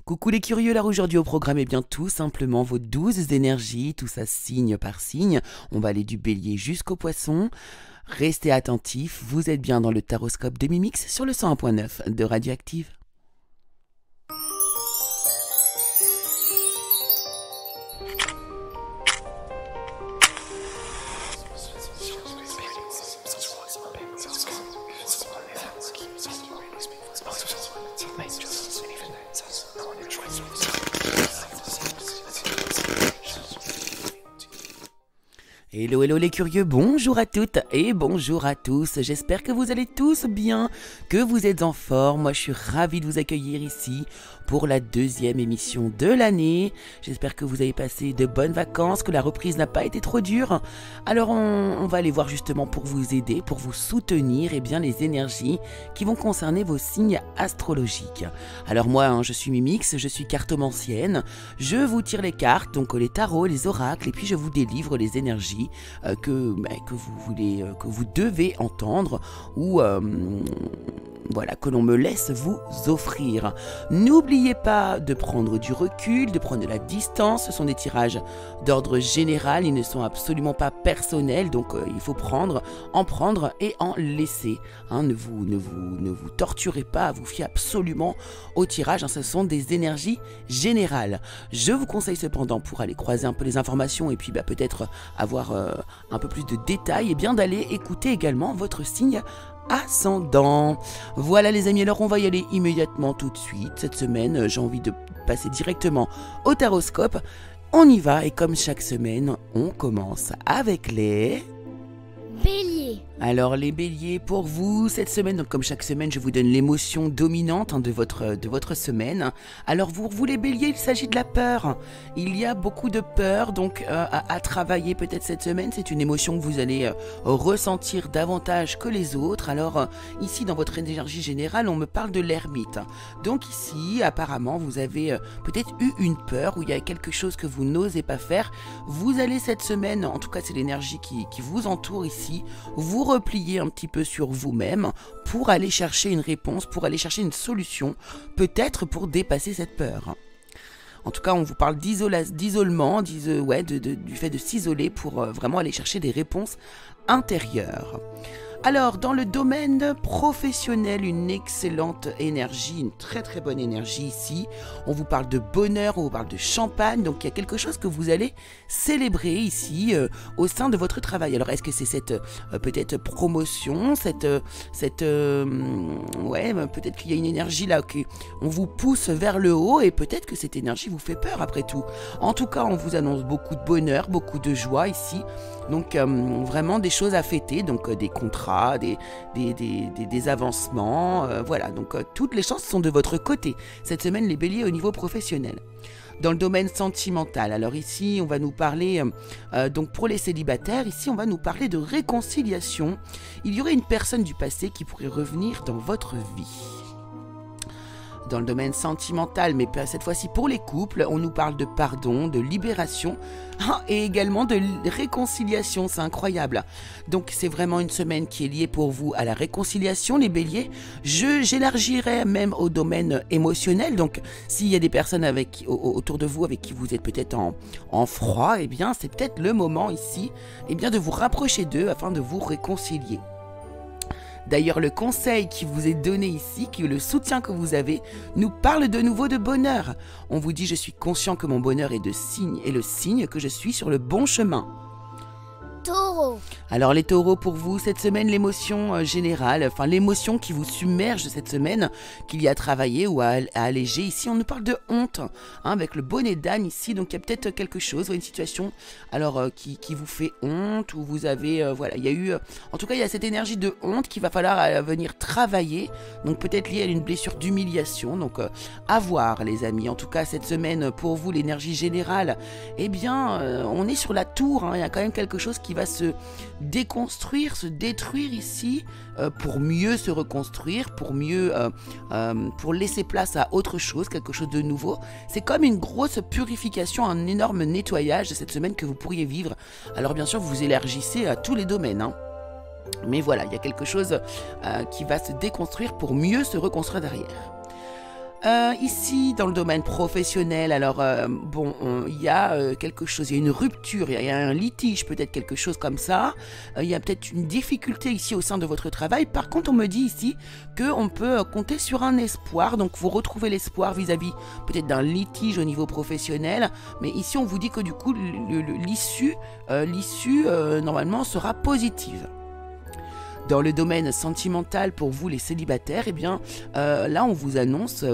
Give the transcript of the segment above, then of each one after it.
Coucou les curieux, alors aujourd'hui au programme, eh bien tout simplement vos 12 énergies, tout ça signe par signe. On va aller du bélier jusqu'au poisson. Restez attentifs, vous êtes bien dans le taroscope de Mimix sur le 101.9 de Radioactive. Hello, hello les curieux, bonjour à toutes et bonjour à tous. J'espère que vous allez tous bien, que vous êtes en forme. Moi, je suis ravie de vous accueillir ici pour la deuxième émission de l'année. J'espère que vous avez passé de bonnes vacances, que la reprise n'a pas été trop dure. Alors, on va aller voir justement pour vous aider, pour vous soutenir, bien les énergies qui vont concerner vos signes astrologiques. Alors moi, je suis Mimix, je suis cartomancienne. Je vous tire les cartes, donc les tarots, les oracles, et puis je vous délivre les énergies que vous devez entendre ou voilà, que l'on me laisse vous offrir. N'oubliez pas de prendre du recul, de prendre de la distance. Ce sont des tirages d'ordre général, ils ne sont absolument pas personnels, donc il faut en prendre et en laisser. Ne vous torturez pas à vous fier absolument au tirage, ce sont des énergies générales. Je vous conseille cependant, pour aller croiser un peu les informations et puis peut-être avoir un peu plus de détails, d'aller écouter également votre signe ascendant. Voilà les amis, alors on va y aller immédiatement tout de suite. Cette semaine, j'ai envie de passer directement au taroscope. On y va et comme chaque semaine, on commence avec les Bélier. Alors les béliers, pour vous, cette semaine, donc comme chaque semaine, je vous donne l'émotion dominante de votre semaine. Alors vous les béliers, il s'agit de la peur. Il y a beaucoup de peur, donc à travailler peut-être cette semaine. C'est une émotion que vous allez ressentir davantage que les autres. Alors ici, dans votre énergie générale, on me parle de l'ermite. Donc ici, apparemment, vous avez peut-être eu une peur où il y a quelque chose que vous n'osez pas faire. Vous allez cette semaine, en tout cas c'est l'énergie qui vous entoure ici, vous replier un petit peu sur vous-même pour aller chercher une réponse, pour aller chercher une solution, peut-être pour dépasser cette peur. En tout cas, on vous parle d'isolement, du fait de s'isoler pour vraiment aller chercher des réponses intérieures. Alors, dans le domaine professionnel, une excellente énergie, une très très bonne énergie ici. On vous parle de bonheur, on vous parle de champagne, donc il y a quelque chose que vous allez célébrer ici au sein de votre travail. Alors, est-ce que c'est cette peut-être promotion, peut-être qu'il y a une énergie là, on vous pousse vers le haut et peut-être que cette énergie vous fait peur après tout. En tout cas, on vous annonce beaucoup de bonheur, beaucoup de joie ici. Donc, vraiment des choses à fêter, donc des contrats, des avancements, voilà, donc toutes les chances sont de votre côté cette semaine les béliers au niveau professionnel. Dans le domaine sentimental, alors ici on va nous parler, donc pour les célibataires, ici on va nous parler de réconciliation. Il y aurait une personne du passé qui pourrait revenir dans votre vie. Dans le domaine sentimental, mais cette fois-ci pour les couples, on nous parle de pardon, de libération et également de réconciliation, c'est incroyable. Donc c'est vraiment une semaine qui est liée pour vous à la réconciliation, les béliers. J'élargirais même au domaine émotionnel, donc s'il y a des personnes autour de vous avec qui vous êtes peut-être en froid, c'est peut-être le moment ici de vous rapprocher d'eux afin de vous réconcilier. D'ailleurs, le conseil qui vous est donné ici, le soutien que vous avez, nous parle de nouveau de bonheur. On vous dit, je suis conscient que mon bonheur est le signe que je suis sur le bon chemin. Taureau. Alors les taureaux, pour vous, cette semaine, l'émotion générale, l'émotion qui vous submerge cette semaine, qu'il y a à travailler ou à alléger. Ici, on nous parle de honte, avec le bonnet d'âne ici. Donc il y a peut-être quelque chose, une situation qui vous fait honte, ou vous avez, il y a eu, en tout cas, il y a cette énergie de honte qu'il va falloir venir travailler. Donc peut-être liée à une blessure d'humiliation. Donc à voir, les amis. En tout cas, cette semaine, pour vous, l'énergie générale, on est sur la tour. Il y a quand même quelque chose qui va se déconstruire, se détruire ici pour mieux se reconstruire, pour laisser place à autre chose, quelque chose de nouveau. C'est comme une grosse purification, un énorme nettoyage de cette semaine que vous pourriez vivre. Alors bien sûr, vous élargissez à tous les domaines. Mais voilà, il y a quelque chose qui va se déconstruire pour mieux se reconstruire derrière. Ici, dans le domaine professionnel, alors bon, il y a quelque chose, il y a une rupture, il y a un litige, peut-être quelque chose comme ça. Il y a peut-être une difficulté ici au sein de votre travail. Par contre, on me dit ici qu'on peut compter sur un espoir. Donc, vous retrouvez l'espoir vis-à-vis peut-être d'un litige au niveau professionnel. Mais ici, on vous dit que du coup, l'issue, normalement, sera positive. Dans le domaine sentimental, pour vous les célibataires, eh bien, là on vous annonce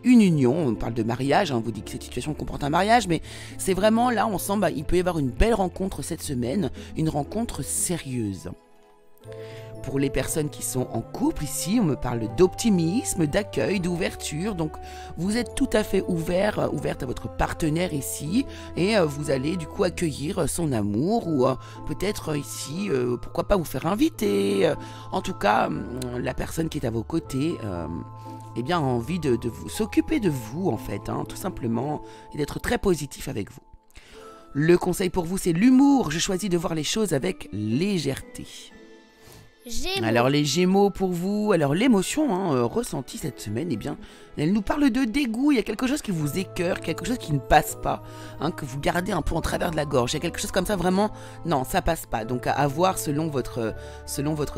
une union, on parle de mariage, on vous dit que cette situation comporte un mariage, mais c'est vraiment là, on sent, il peut y avoir une belle rencontre cette semaine, une rencontre sérieuse. Pour les personnes qui sont en couple, ici, on me parle d'optimisme, d'accueil, d'ouverture. Donc, vous êtes tout à fait ouverte à votre partenaire ici. Et vous allez du coup accueillir son amour ou peut-être ici, pourquoi pas vous faire inviter. En tout cas, la personne qui est à vos côtés eh bien, a envie de s'occuper de vous, en fait, tout simplement, et d'être très positif avec vous. Le conseil pour vous, c'est l'humour. Je choisis de voir les choses avec légèreté. Gémeaux. Alors les Gémeaux pour vous, alors l'émotion ressentie cette semaine, eh bien, elle nous parle de dégoût, il y a quelque chose qui vous écœure, quelque chose qui ne passe pas, que vous gardez un peu en travers de la gorge, il y a quelque chose comme ça vraiment, non, ça passe pas, donc à voir selon votre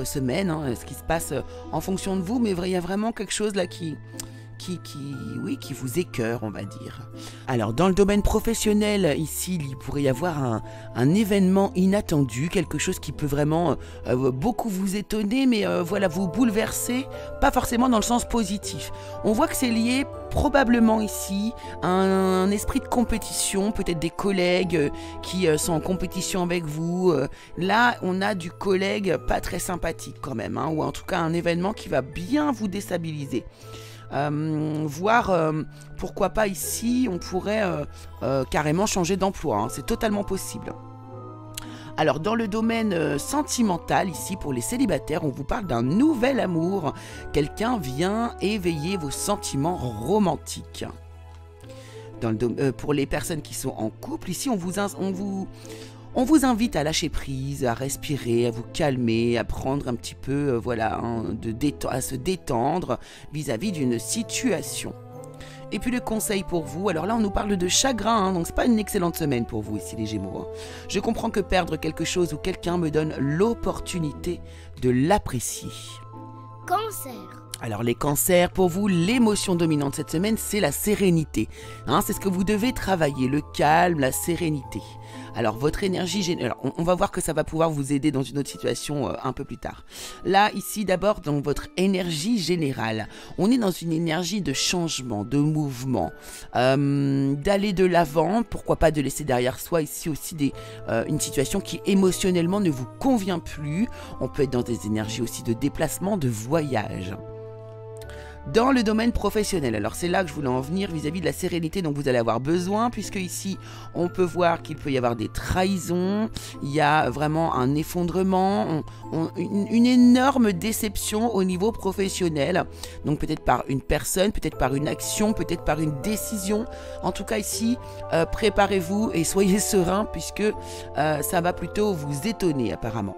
semaine, ce qui se passe en fonction de vous, mais il y a vraiment quelque chose là qui vous écœure, on va dire. Alors, dans le domaine professionnel, ici, il pourrait y avoir un événement inattendu, quelque chose qui peut vraiment beaucoup vous étonner, mais voilà, vous bouleverser, pas forcément dans le sens positif. On voit que c'est lié probablement ici à un esprit de compétition, peut-être des collègues qui sont en compétition avec vous. Là, on a du collègue pas très sympathique quand même, ou en tout cas un événement qui va bien vous déstabiliser. Voire pourquoi pas ici on pourrait carrément changer d'emploi, c'est totalement possible. Alors dans le domaine sentimental ici pour les célibataires, on vous parle d'un nouvel amour, quelqu'un vient éveiller vos sentiments romantiques. Pour les personnes qui sont en couple ici, on vous invite à lâcher prise, à respirer, à vous calmer, à prendre un petit peu, à se détendre vis-à-vis d'une situation. Et puis le conseil pour vous, alors là on nous parle de chagrin, donc c'est pas une excellente semaine pour vous ici les Gémeaux. Je comprends que perdre quelque chose ou quelqu'un me donne l'opportunité de l'apprécier. Cancer. Alors les cancers, pour vous, l'émotion dominante cette semaine, c'est la sérénité. C'est ce que vous devez travailler, le calme, la sérénité. Alors votre énergie, on va voir que ça va pouvoir vous aider dans une autre situation un peu plus tard. Là, ici d'abord, dans votre énergie générale, on est dans une énergie de changement, de mouvement, d'aller de l'avant, pourquoi pas de laisser derrière soi ici aussi une situation qui émotionnellement ne vous convient plus. On peut être dans des énergies aussi de déplacement, de voyage. Dans le domaine professionnel, alors c'est là que je voulais en venir vis-à-vis de la sérénité dont vous allez avoir besoin, puisque ici on peut voir qu'il peut y avoir des trahisons, il y a vraiment un effondrement, une énorme déception au niveau professionnel, donc peut-être par une personne, peut-être par une action, peut-être par une décision. En tout cas ici, préparez-vous et soyez serein puisque ça va plutôt vous étonner apparemment.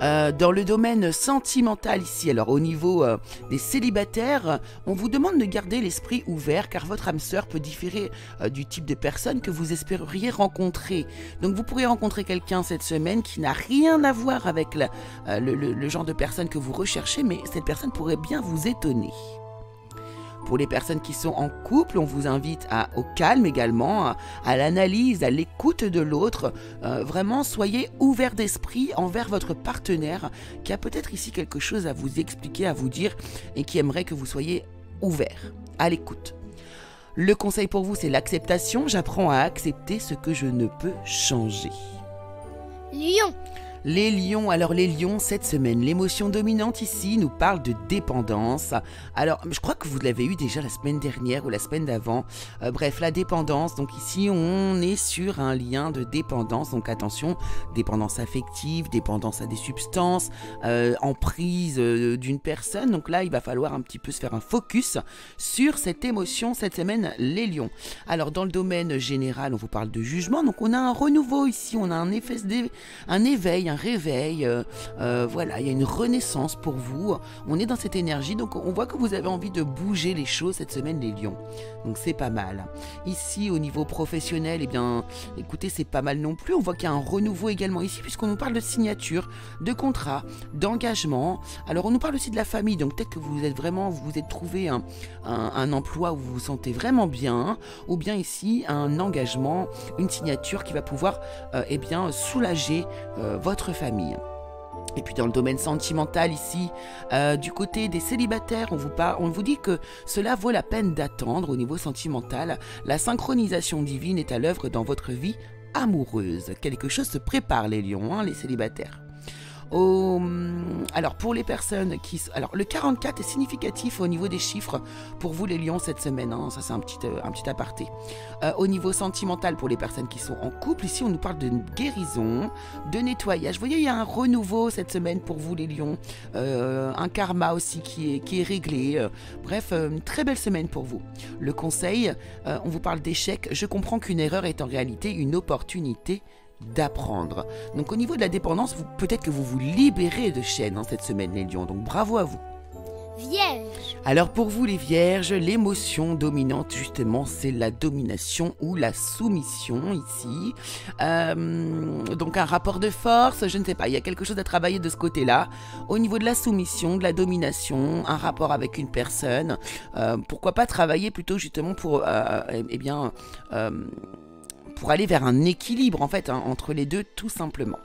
Dans le domaine sentimental ici, alors au niveau des célibataires, on vous demande de garder l'esprit ouvert car votre âme sœur peut différer du type de personne que vous espériez rencontrer. Donc vous pourrez rencontrer quelqu'un cette semaine qui n'a rien à voir avec le genre de personne que vous recherchez, mais cette personne pourrait bien vous étonner. Pour les personnes qui sont en couple, on vous invite au calme également, à l'analyse, à l'écoute de l'autre. Vraiment, soyez ouverts d'esprit envers votre partenaire qui a peut-être ici quelque chose à vous expliquer, à vous dire et qui aimerait que vous soyez ouverts, à l'écoute. Le conseil pour vous, c'est l'acceptation. J'apprends à accepter ce que je ne peux changer. Lion. Les lions, alors les lions, cette semaine, l'émotion dominante ici nous parle de dépendance. Alors, je crois que vous l'avez eu déjà la semaine dernière ou la semaine d'avant. Bref, la dépendance, donc ici on est sur un lien de dépendance. Donc attention, dépendance affective, dépendance à des substances, emprise d'une personne. Donc là, il va falloir un petit peu se faire un focus sur cette émotion cette semaine, les lions. Alors dans le domaine général, on vous parle de jugement. Donc on a un renouveau ici, on a un éveil, un réveil, voilà, il y a une renaissance pour vous. On est dans cette énergie, donc on voit que vous avez envie de bouger les choses cette semaine, les lions. Donc c'est pas mal. Ici, au niveau professionnel, eh bien, écoutez, c'est pas mal non plus. On voit qu'il y a un renouveau également ici, puisqu'on nous parle de signature, de contrat, d'engagement. Alors, on nous parle aussi de la famille, donc peut-être que vous êtes trouvé un emploi où vous vous sentez vraiment bien, ou bien ici, un engagement, une signature qui va pouvoir, eh bien, soulager votre famille. Et puis dans le domaine sentimental ici, du côté des célibataires, on vous dit que cela vaut la peine d'attendre au niveau sentimental. La synchronisation divine est à l'œuvre dans votre vie amoureuse. Quelque chose se prépare les lions, hein, les célibataires. Alors pour les personnes alors le 44 est significatif au niveau des chiffres pour vous les lions cette semaine, hein, ça c'est un petit aparté. Au niveau sentimental pour les personnes qui sont en couple, ici on nous parle de guérison, de nettoyage. Vous voyez, il y a un renouveau cette semaine pour vous les lions, un karma aussi qui est réglé. Bref, une très belle semaine pour vous. Le conseil, on vous parle d'échec. Je comprends qu'une erreur est en réalité une opportunité d'apprendre. Donc au niveau de la dépendance, peut-être que vous vous libérez de chaînes cette semaine les lions, donc bravo à vous. Vierge. Alors pour vous les vierges, l'émotion dominante justement c'est la domination ou la soumission ici. Donc un rapport de force, je ne sais pas, il y a quelque chose à travailler de ce côté-là. Au niveau de la soumission, de la domination, un rapport avec une personne, pourquoi pas travailler plutôt justement pour pour aller vers un équilibre en fait entre les deux tout simplement.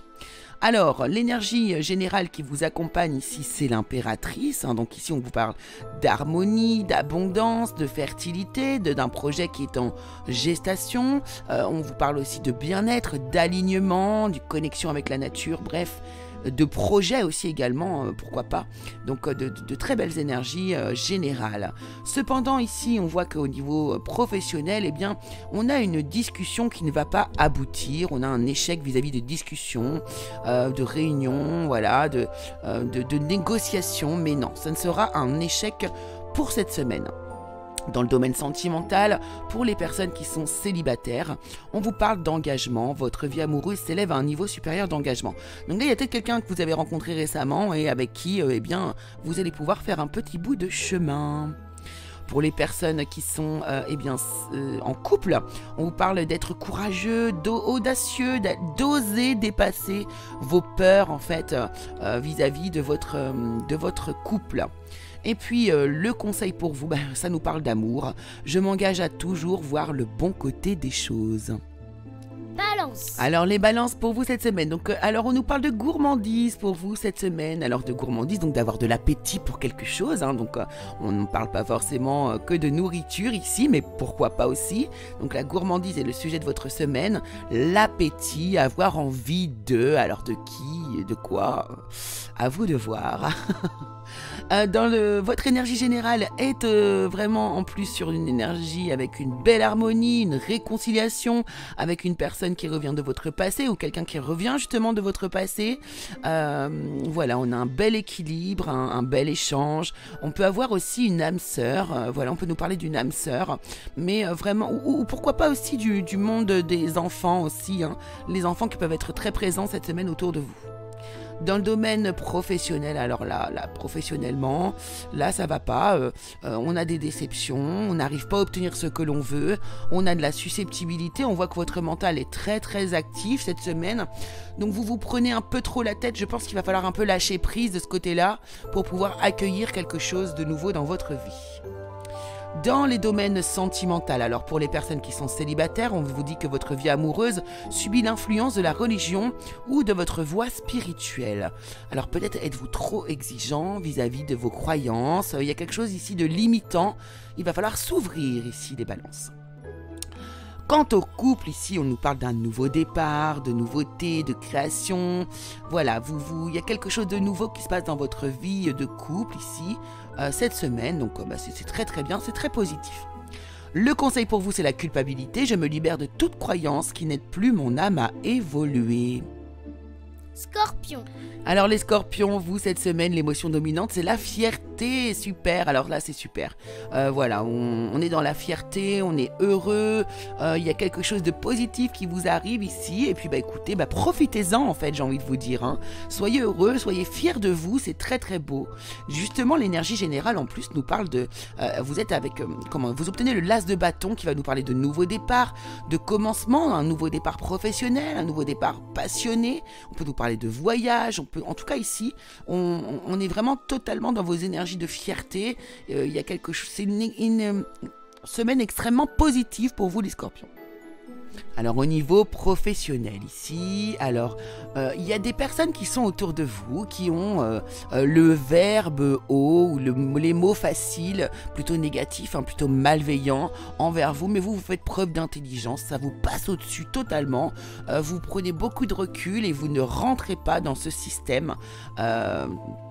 Alors, l'énergie générale qui vous accompagne ici, c'est l'impératrice. Hein, donc ici, on vous parle d'harmonie, d'abondance, de fertilité, d'un projet qui est en gestation. On vous parle aussi de bien-être, d'alignement, de connexion avec la nature, bref, de projets aussi également, pourquoi pas. Donc de très belles énergies générales. Cependant ici on voit qu'au niveau professionnel, eh bien, on a une discussion qui ne va pas aboutir. On a un échec vis-à-vis de discussions, de réunions, voilà, de négociations. Mais non, ça ne sera un échec pour cette semaine. Dans le domaine sentimental, pour les personnes qui sont célibataires, on vous parle d'engagement. Votre vie amoureuse s'élève à un niveau supérieur d'engagement. Donc là, il y a peut-être quelqu'un que vous avez rencontré récemment et avec qui, eh bien, vous allez pouvoir faire un petit bout de chemin. Pour les personnes qui sont en couple, on vous parle d'être courageux, audacieux, d'oser dépasser vos peurs en fait vis-à-vis de votre couple. Et puis le conseil pour vous, ça nous parle d'amour. Je m'engage à toujours voir le bon côté des choses. Balance. Alors les balances pour vous cette semaine. Donc alors on nous parle de gourmandise pour vous cette semaine. Alors de gourmandise, donc d'avoir de l'appétit pour quelque chose. Hein. Donc on ne parle pas forcément que de nourriture ici, mais pourquoi pas aussi. Donc la gourmandise est le sujet de votre semaine. L'appétit, avoir envie de. Alors de qui et de quoi? À vous de voir. Votre énergie générale est vraiment en plus sur une énergie avec une belle harmonie, une réconciliation avec une personne qui revient de votre passé ou quelqu'un qui revient justement de votre passé. Voilà, on a un bel équilibre, un bel échange. On peut avoir aussi une âme sœur, voilà, on peut nous parler d'une âme sœur, mais vraiment, ou pourquoi pas aussi du monde des enfants aussi, hein, les enfants qui peuvent être très présents cette semaine autour de vous. Dans le domaine professionnel, alors là professionnellement, là ça va pas, on a des déceptions, on n'arrive pas à obtenir ce que l'on veut, on a de la susceptibilité, on voit que votre mental est très très actif cette semaine, donc vous vous prenez un peu trop la tête. Je pense qu'il va falloir un peu lâcher prise de ce côté-là pour pouvoir accueillir quelque chose de nouveau dans votre vie. Dans les domaines sentimentaux, alors pour les personnes qui sont célibataires, on vous dit que votre vie amoureuse subit l'influence de la religion ou de votre voie spirituelle. Alors peut-être êtes-vous trop exigeant vis-à-vis de vos croyances, il y a quelque chose ici de limitant, il va falloir s'ouvrir ici les balances. Quant au couple, ici, on nous parle d'un nouveau départ, de nouveauté, de création. Voilà, il y a quelque chose de nouveau qui se passe dans votre vie de couple ici, cette semaine. Donc, c'est très très bien, c'est très positif. Le conseil pour vous, c'est la culpabilité. Je me libère de toute croyance qui n'aide plus mon âme à évoluer. Scorpion. Alors les scorpions, vous, cette semaine, l'émotion dominante, c'est la fierté. fierté, super, alors là c'est super. Voilà, on est dans la fierté, on est heureux, il y a quelque chose de positif qui vous arrive ici, et puis bah écoutez, bah profitez-en en fait, j'ai envie de vous dire, hein. Soyez heureux, soyez fiers de vous, c'est très très beau. Justement, l'énergie générale en plus nous parle de, vous êtes avec, vous obtenez le las de bâton qui va nous parler de nouveau départ, de commencement, un nouveau départ professionnel, un nouveau départ passionné, on peut nous parler de voyage, on peut, en tout cas ici, on est vraiment totalement dans vos énergies de fierté, il y a quelque chose, c'est une semaine extrêmement positive pour vous les scorpions. Alors au niveau professionnel ici, alors il y a des personnes qui sont autour de vous qui ont le verbe haut ou les mots faciles, plutôt négatifs, hein, plutôt malveillants envers vous, mais vous faites preuve d'intelligence, ça vous passe au-dessus totalement, vous prenez beaucoup de recul et vous ne rentrez pas dans ce système.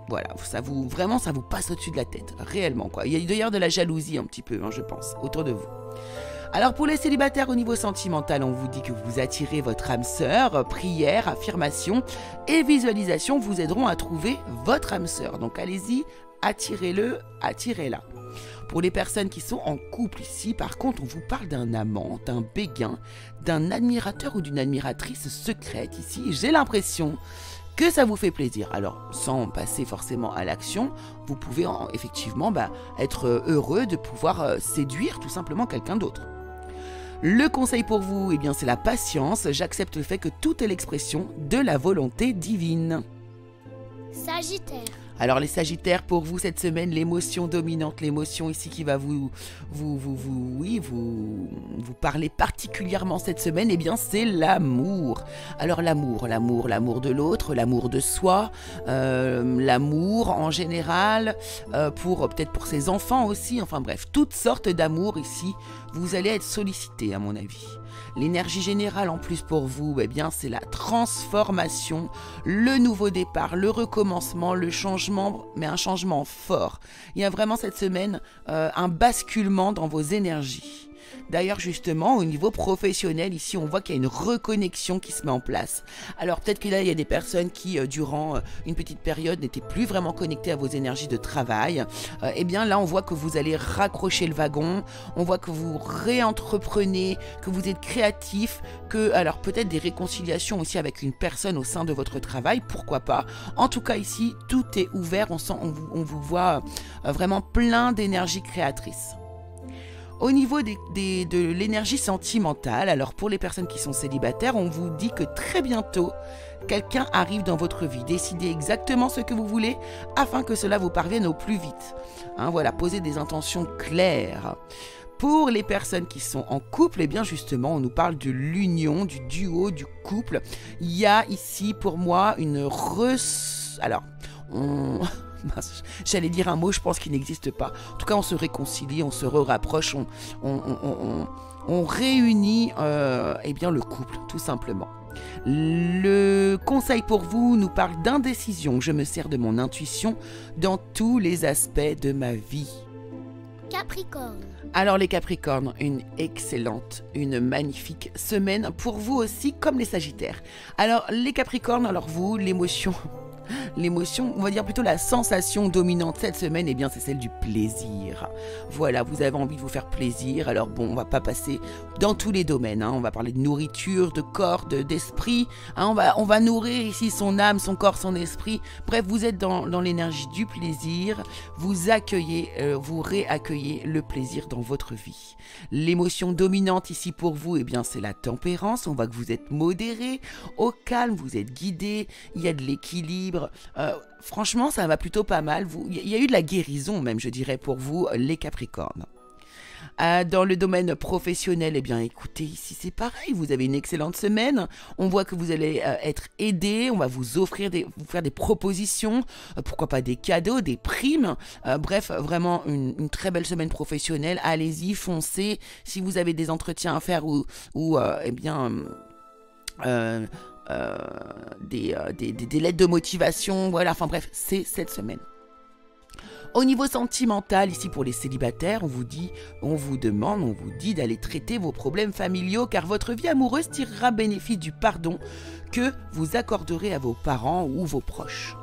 Voilà, ça vous passe au-dessus de la tête, réellement quoi. Il y a d'ailleurs de la jalousie un petit peu, hein, je pense, autour de vous. Alors pour les célibataires au niveau sentimental, on vous dit que vous attirez votre âme sœur, prière, affirmation et visualisation vous aideront à trouver votre âme sœur. Donc allez-y, attirez-le, attirez-la. Pour les personnes qui sont en couple ici, par contre, on vous parle d'un amant, d'un béguin, d'un admirateur ou d'une admiratrice secrète ici. J'ai l'impression que ça vous fait plaisir. Alors, sans passer forcément à l'action, vous pouvez effectivement être heureux de pouvoir séduire tout simplement quelqu'un d'autre. Le conseil pour vous, eh bien, c'est la patience. J'accepte le fait que tout est l'expression de la volonté divine. Sagittaire. Alors les Sagittaires, pour vous cette semaine, l'émotion dominante, l'émotion ici qui va vous parler particulièrement cette semaine, eh bien c'est l'amour. Alors l'amour de l'autre, l'amour de soi, l'amour en général, peut-être pour ses enfants aussi, enfin bref, toutes sortes d'amour ici, vous allez être sollicité à mon avis. L'énergie générale en plus pour vous, eh bien c'est la transformation, le nouveau départ, le recommencement, le changement, mais un changement fort. Il y a vraiment cette semaine un basculement dans vos énergies. D'ailleurs, justement, au niveau professionnel, ici, on voit qu'il y a une reconnexion qui se met en place. Alors, peut-être que là, il y a des personnes qui, durant une petite période, n'étaient plus vraiment connectées à vos énergies de travail. Eh bien, là, on voit que vous allez raccrocher le wagon. On voit que vous réentreprenez, que vous êtes créatif, que, alors, peut-être des réconciliations aussi avec une personne au sein de votre travail, pourquoi pas. En tout cas, ici, tout est ouvert. On vous voit vraiment plein d'énergie créatrice. Au niveau de l'énergie sentimentale, alors pour les personnes qui sont célibataires, on vous dit que très bientôt, quelqu'un arrive dans votre vie. Décidez exactement ce que vous voulez afin que cela vous parvienne au plus vite. Hein, voilà, posez des intentions claires. Pour les personnes qui sont en couple, eh bien justement, on nous parle de l'union, du duo, du couple. Il y a ici pour moi une j'allais dire un mot, je pense qu'il n'existe pas. En tout cas, on se réconcilie, on se rapproche, on réunit eh bien, le couple, tout simplement. Le conseil pour vous nous parle d'indécision. Je me sers de mon intuition dans tous les aspects de ma vie. Capricorne. Alors les Capricornes, une excellente, une magnifique semaine pour vous aussi, comme les Sagittaires. Alors les Capricornes, alors vous, l'émotion, on va dire plutôt la sensation dominante cette semaine, eh bien c'est celle du plaisir. Voilà, vous avez envie de vous faire plaisir. Alors bon, on va pas passer dans tous les domaines, hein. On va parler de nourriture, de corps, d'esprit, hein. On va nourrir ici son âme, son corps, son esprit. Bref, vous êtes dans l'énergie du plaisir. Vous accueillez, vous réaccueillez le plaisir dans votre vie. L'émotion dominante ici pour vous, eh bien c'est la tempérance. On voit que vous êtes modéré, au calme, vous êtes guidé, il y a de l'équilibre. Franchement, ça va plutôt pas mal. Il y a eu de la guérison même, je dirais, pour vous, les Capricornes. Dans le domaine professionnel, eh bien écoutez, ici c'est pareil, vous avez une excellente semaine, on voit que vous allez être aidé, on va vous faire des propositions, pourquoi pas des cadeaux, des primes, bref, vraiment une très belle semaine professionnelle, allez-y, foncez, si vous avez des entretiens à faire ou eh bien... des lettres de motivation, voilà, enfin bref, c'est cette semaine. Au niveau sentimental, ici pour les célibataires, on vous dit d'aller traiter vos problèmes familiaux car votre vie amoureuse tirera bénéfice du pardon que vous accorderez à vos parents ou vos proches.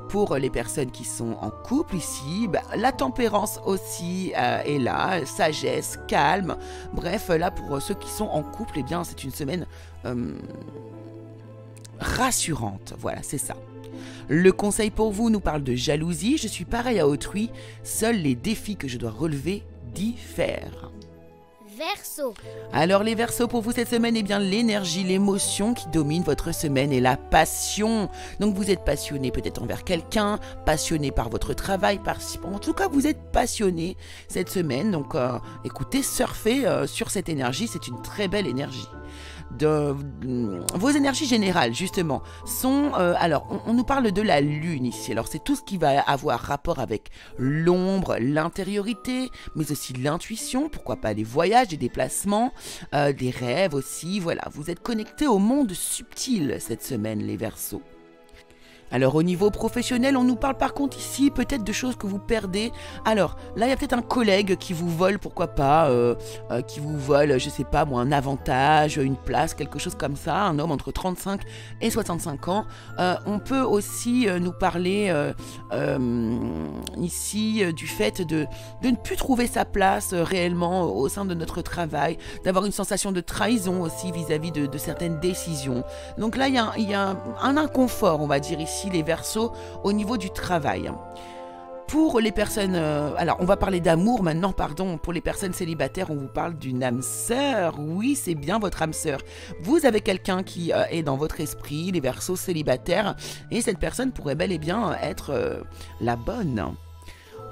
Pour les personnes qui sont en couple ici, la tempérance aussi est là, sagesse, calme. Bref, là pour ceux qui sont en couple, eh bien c'est une semaine rassurante. Voilà, c'est ça. Le conseil pour vous nous parle de jalousie. Je suis pareil à autrui. Seuls les défis que je dois relever diffèrent. Verseau. Alors les Verseaux, pour vous cette semaine, eh bien l'énergie, l'émotion qui domine votre semaine est la passion. Donc vous êtes passionné peut-être envers quelqu'un, passionné par votre travail, en tout cas vous êtes passionné cette semaine. Donc écoutez, surfez sur cette énergie, c'est une très belle énergie. Vos énergies générales justement sont alors on nous parle de la lune ici. Alors c'est tout ce qui va avoir rapport avec l'ombre, l'intériorité, mais aussi l'intuition, pourquoi pas les voyages, des déplacements, des rêves aussi. Voilà, vous êtes connectés au monde subtil cette semaine les Verseaux. Alors au niveau professionnel, on nous parle par contre ici peut-être de choses que vous perdez. Alors là il y a peut-être un collègue qui vous vole, pourquoi pas, qui vous vole, je sais pas moi, un avantage, une place, quelque chose comme ça, un homme entre 35 et 65 ans. On peut aussi nous parler ici du fait de ne plus trouver sa place réellement au sein de notre travail, d'avoir une sensation de trahison aussi vis-à-vis de certaines décisions. Donc là il y a un inconfort, on va dire ici, les Verseaux au niveau du travail. Pour les personnes, alors on va parler d'amour maintenant, pardon. Pour les personnes célibataires, on vous parle d'une âme sœur. Oui, c'est bien votre âme sœur. Vous avez quelqu'un qui est dans votre esprit, les Verseaux célibataires, et cette personne pourrait bel et bien être la bonne.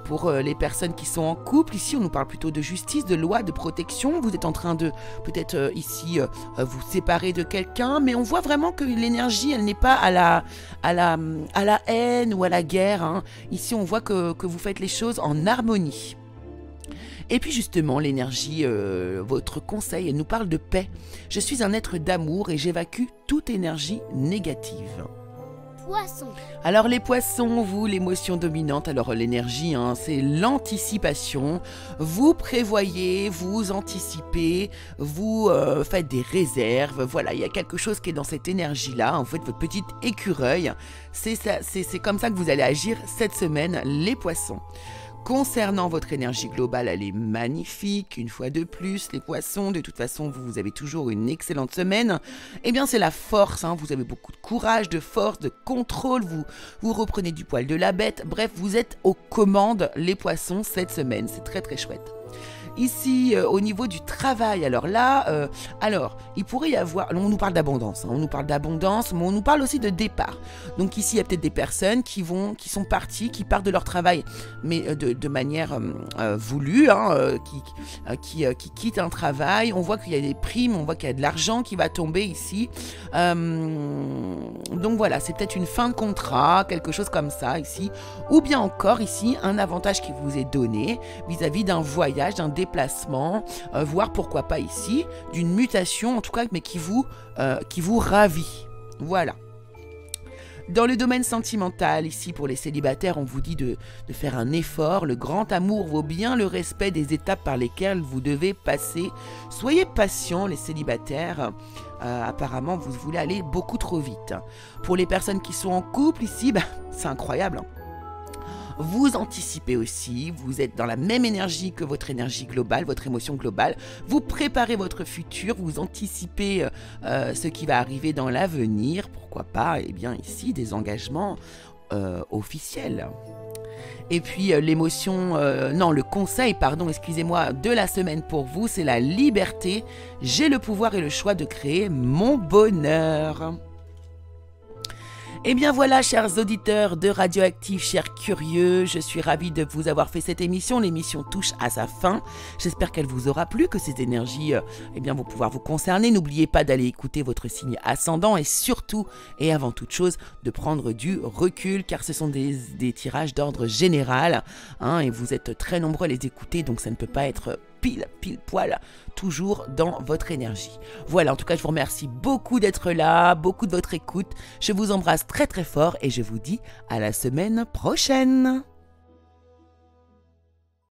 Pour les personnes qui sont en couple, ici on nous parle plutôt de justice, de loi, de protection. Vous êtes en train de peut-être ici vous séparer de quelqu'un, mais on voit vraiment que l'énergie elle n'est pas à la haine ou à la guerre, hein. Ici on voit que vous faites les choses en harmonie. Et puis justement, l'énergie, votre conseil, elle nous parle de paix. Je suis un être d'amour et j'évacue toute énergie négative. Poisson. Alors les poissons, vous, l'émotion dominante, alors l'énergie, hein, c'est l'anticipation. Vous prévoyez, vous anticipez, vous faites des réserves. Voilà, il y a quelque chose qui est dans cette énergie-là. En fait, votre petite écureuil, c'est comme ça que vous allez agir cette semaine, les poissons. Concernant votre énergie globale, elle est magnifique. Une fois de plus, les poissons, de toute façon, vous avez toujours une excellente semaine. Eh bien, c'est la force, hein. Vous avez beaucoup de courage, de force, de contrôle. Vous reprenez du poil de la bête. Bref, vous êtes aux commandes, les poissons, cette semaine. C'est très, très chouette. Ici, au niveau du travail, alors là, il pourrait y avoir, on nous parle d'abondance, hein, on nous parle d'abondance, mais on nous parle aussi de départ. Donc ici, il y a peut-être des personnes qui sont parties, qui partent de leur travail, mais de manière voulue, hein, qui quittent un travail. On voit qu'il y a des primes, on voit qu'il y a de l'argent qui va tomber ici. Donc voilà, c'est peut-être une fin de contrat, quelque chose comme ça ici. Ou bien encore ici, un avantage qui vous est donné vis-à-vis d'un voyage, d'un déplacement, voire pourquoi pas ici, d'une mutation en tout cas, mais qui vous ravit. Voilà. Dans le domaine sentimental, ici pour les célibataires, on vous dit de faire un effort. Le grand amour vaut bien le respect des étapes par lesquelles vous devez passer. Soyez patients les célibataires. Apparemment, vous voulez aller beaucoup trop vite. Pour les personnes qui sont en couple ici, c'est incroyable, hein. Vous anticipez aussi, vous êtes dans la même énergie que votre énergie globale, votre émotion globale. Vous préparez votre futur, vous anticipez ce qui va arriver dans l'avenir. Pourquoi pas, eh bien ici, des engagements officiels. Et puis le conseil, excusez-moi, de la semaine pour vous, c'est la liberté. J'ai le pouvoir et le choix de créer mon bonheur. Et bien voilà, chers auditeurs de Radioactive, chers curieux, je suis ravie de vous avoir fait cette émission. L'émission touche à sa fin. J'espère qu'elle vous aura plu, que ces énergies vont pouvoir vous concerner. N'oubliez pas d'aller écouter votre signe ascendant et surtout, et avant toute chose, de prendre du recul car ce sont des tirages d'ordre général, hein, et vous êtes très nombreux à les écouter, donc ça ne peut pas être pile poil, toujours dans votre énergie. Voilà, en tout cas, je vous remercie beaucoup d'être là, beaucoup de votre écoute. Je vous embrasse très très fort et je vous dis à la semaine prochaine.